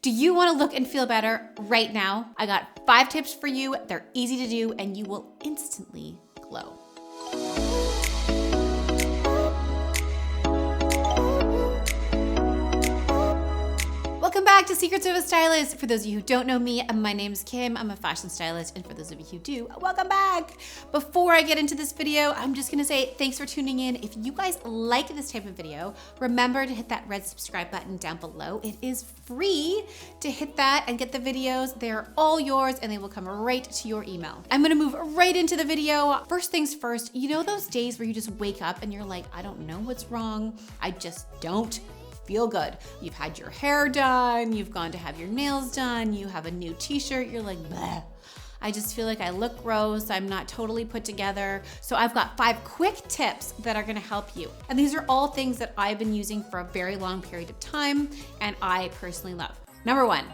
Do you want to look and feel better right now? I got 5 tips for you. They're easy to do and you will instantly glow. Welcome back to Secrets of a Stylist. For those of you who don't know me, my name's Kim. I'm a fashion stylist. And for those of you who do, welcome back. Before I get into this video, I'm just gonna say thanks for tuning in. If you guys like this type of video, remember to hit that red subscribe button down below. It is free to hit that and get the videos. They're all yours and they will come right to your email. I'm gonna move right into the video. First things first, you know those days where you just wake up and you're like, I don't know what's wrong. I just don't feel good. You've had your hair done, you've gone to have your nails done, you have a new t-shirt, you're like, bleh. I just feel like I look gross, I'm not totally put together. So I've got 5 quick tips that are gonna help you. And these are all things that I've been using for a very long period of time and I personally love. Number 1,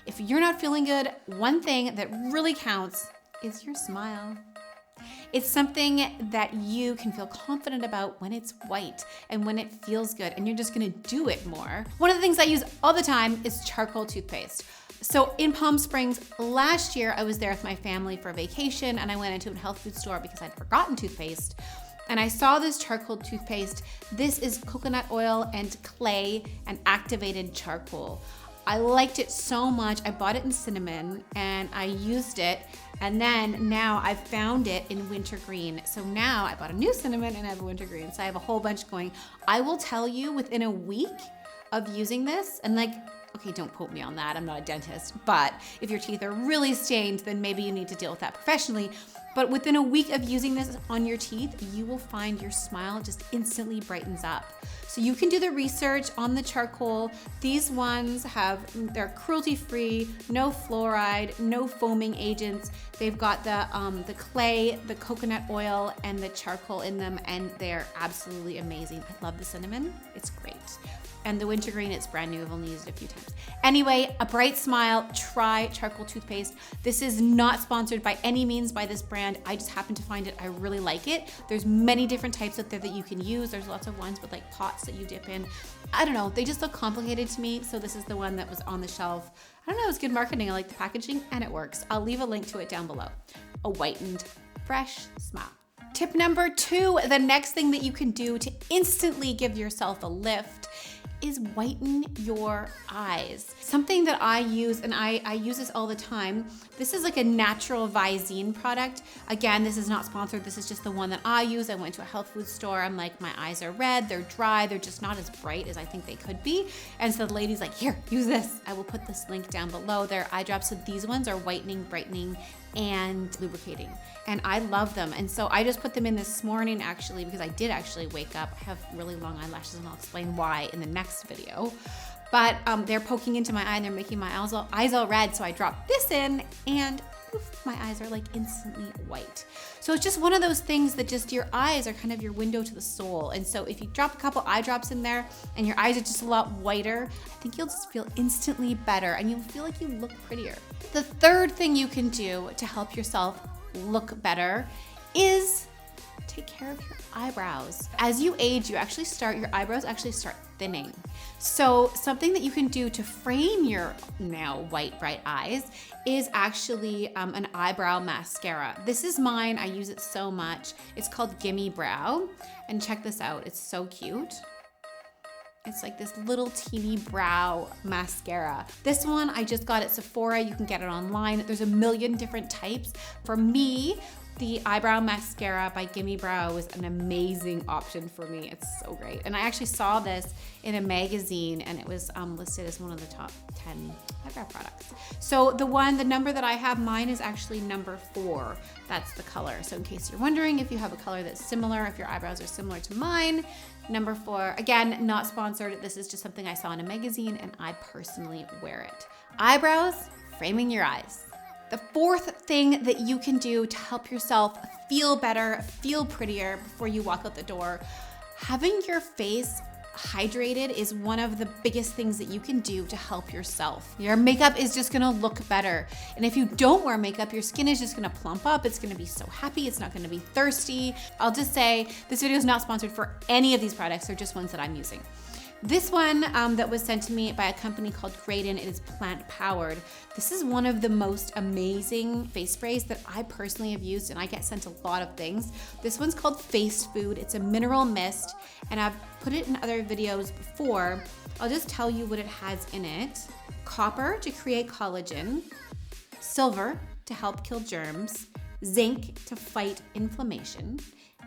if you're not feeling good, one thing that really counts is your smile. It's something that you can feel confident about when it's white and when it feels good and you're just gonna do it more. One of the things I use all the time is charcoal toothpaste. So in Palm Springs last year, I was there with my family for vacation and I went into a health food store because I'd forgotten toothpaste. And I saw this charcoal toothpaste. This is coconut oil and clay and activated charcoal. I liked it so much. I bought it in cinnamon and I used it. And then now I've found it in wintergreen. So now I bought a new cinnamon and I have a wintergreen. So I have a whole bunch going. I will tell you within a week of using this, and like, okay, don't quote me on that. I'm not a dentist, but if your teeth are really stained, then maybe you need to deal with that professionally. But within a week of using this on your teeth, you will find your smile just instantly brightens up. So you can do the research on the charcoal. These ones they're cruelty-free, no fluoride, no foaming agents. They've got the clay, the coconut oil, and the charcoal in them, and they're absolutely amazing. I love the cinnamon, it's great. And the wintergreen, it's brand new. I've only used it a few times. Anyway, a bright smile, try charcoal toothpaste. This is not sponsored by any means by this brand. I just happen to find it, I really like it. There's many different types out there that you can use. There's lots of ones with like pots that you dip in. I don't know, they just look complicated to me. So this is the one that was on the shelf. I don't know, it's good marketing. I like the packaging and it works. I'll leave a link to it down below. A whitened, fresh smile. Tip number 2, the next thing that you can do to instantly give yourself a lift is whiten your eyes. Something that I use, and I use this all the time. This is like a natural Visine product. Again, this is not sponsored. This is just the one that I use. I went to a health food store. I'm like, my eyes are red, they're dry, they're just not as bright as I think they could be. And so the lady's like, here, use this. I will put this link down below. They're eye drops. So these ones are whitening, brightening, and lubricating. And I love them. And so I just put them in this morning actually, because I did actually wake up. I have really long eyelashes and I'll explain why in the next video. But they're poking into my eye and they're making my eyes all red. So I dropped this in and poof, my eyes are like instantly white. So it's just one of those things that just your eyes are kind of your window to the soul. And so if you drop a couple eye drops in there and your eyes are just a lot whiter, I think you'll just feel instantly better and you'll feel like you look prettier. The third thing you can do to help yourself look better is take care of your eyebrows. As you age, your eyebrows actually start thinning. So something that you can do to frame your now white, bright eyes is actually an eyebrow mascara. This is mine, I use it so much. It's called Gimme Brow, and check this out, it's so cute. It's like this little teeny brow mascara. This one I just got at Sephora. You can get it online. There's a million different types. For me, the eyebrow mascara by Gimme Brow was an amazing option for me. It's so great. And I actually saw this in a magazine and it was listed as one of the top 10 eyebrow products. So the number that I have, mine is actually number 4. That's the color. So in case you're wondering if you have a color that's similar, if your eyebrows are similar to mine, number 4. Again, not sponsored. This is just something I saw in a magazine and I personally wear it. Eyebrows, framing your eyes. The fourth thing that you can do to help yourself feel better, feel prettier before you walk out the door, having your face hydrated is one of the biggest things that you can do to help yourself. Your makeup is just gonna look better. And if you don't wear makeup, your skin is just gonna plump up. It's gonna be so happy. It's not gonna be thirsty. I'll just say this video is not sponsored for any of these products. They're just ones that I'm using. This one that was sent to me by a company called BRIGHTEN, it is plant powered. This is one of the most amazing face sprays that I personally have used, and I get sent a lot of things. This one's called Face Food. It's a mineral mist, and I've put it in other videos before. I'll just tell you what it has in it. Copper to create collagen, silver to help kill germs, zinc to fight inflammation,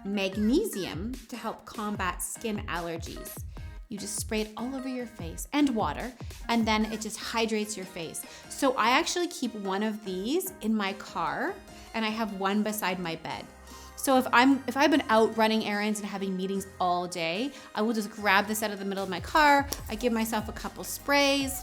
magnesium to help combat skin allergies. You just spray it all over your face and water, and then it just hydrates your face. So I actually keep one of these in my car, and I have one beside my bed. So if I've been out running errands and having meetings all day, I will just grab this out of the middle of my car. I give myself a couple sprays.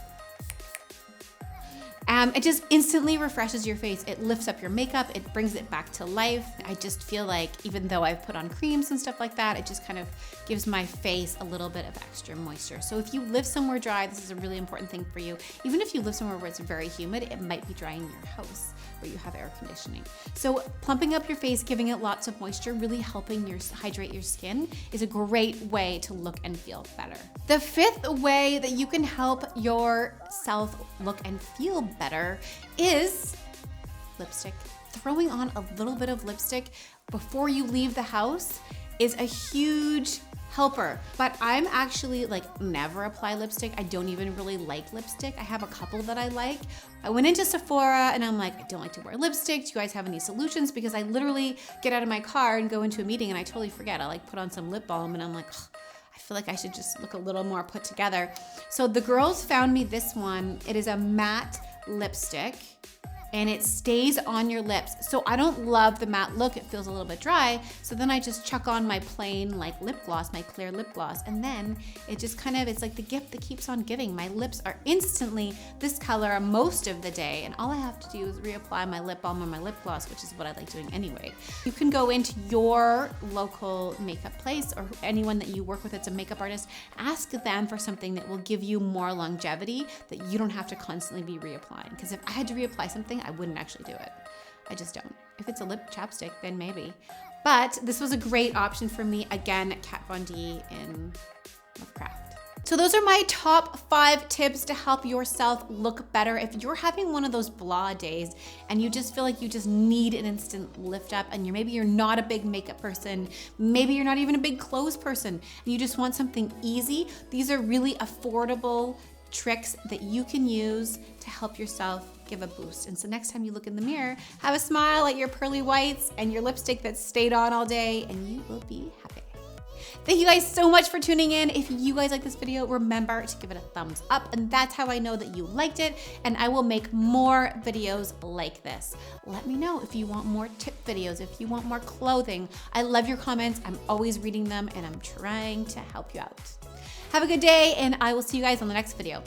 It just instantly refreshes your face. It lifts up your makeup. It brings it back to life. I just feel like even though I've put on creams and stuff like that, it just kind of gives my face a little bit of extra moisture. So if you live somewhere dry, this is a really important thing for you. Even if you live somewhere where it's very humid, it might be dry in your house where you have air conditioning. So plumping up your face, giving it lots of moisture, really helping hydrate your skin is a great way to look and feel better. The fifth way that you can help yourself look and feel better is lipstick. Throwing on a little bit of lipstick before you leave the house is a huge helper. But I'm actually never apply lipstick. I don't even really like lipstick. I have a couple that I like. I went into Sephora and I'm like, I don't like to wear lipstick. Do you guys have any solutions? Because I literally get out of my car and go into a meeting and I totally forget. I put on some lip balm and I'm like, I feel like I should just look a little more put together. So the girls found me this one. It is a matte lipstick and it stays on your lips. So I don't love the matte look. It feels a little bit dry. So then I just chuck on my plain lip gloss, my clear lip gloss. And then it just it's like the gift that keeps on giving. My lips are instantly this color most of the day. And all I have to do is reapply my lip balm or my lip gloss, which is what I like doing anyway. You can go into your local makeup place or anyone that you work with that's a makeup artist, ask them for something that will give you more longevity that you don't have to constantly be reapplying. Because if I had to reapply something, I wouldn't actually do it. I just don't. If it's a lip chapstick, then maybe. But this was a great option for me. Again, Kat Von D in Lovecraft. So those are my top 5 tips to help yourself look better. If you're having one of those blah days and you just feel like you just need an instant lift up and maybe you're not a big makeup person, maybe you're not even a big clothes person, and you just want something easy, these are really affordable tricks that you can use to help yourself give a boost. And so next time you look in the mirror, have a smile at your pearly whites and your lipstick that's stayed on all day, and you will be happy. Thank you guys so much for tuning in. If you guys like this video, remember to give it a thumbs up, and that's how I know that you liked it, and I will make more videos like this. Let me know if you want more tip videos, if you want more clothing. I love your comments. I'm always reading them, and I'm trying to help you out. Have a good day, and I will see you guys on the next video.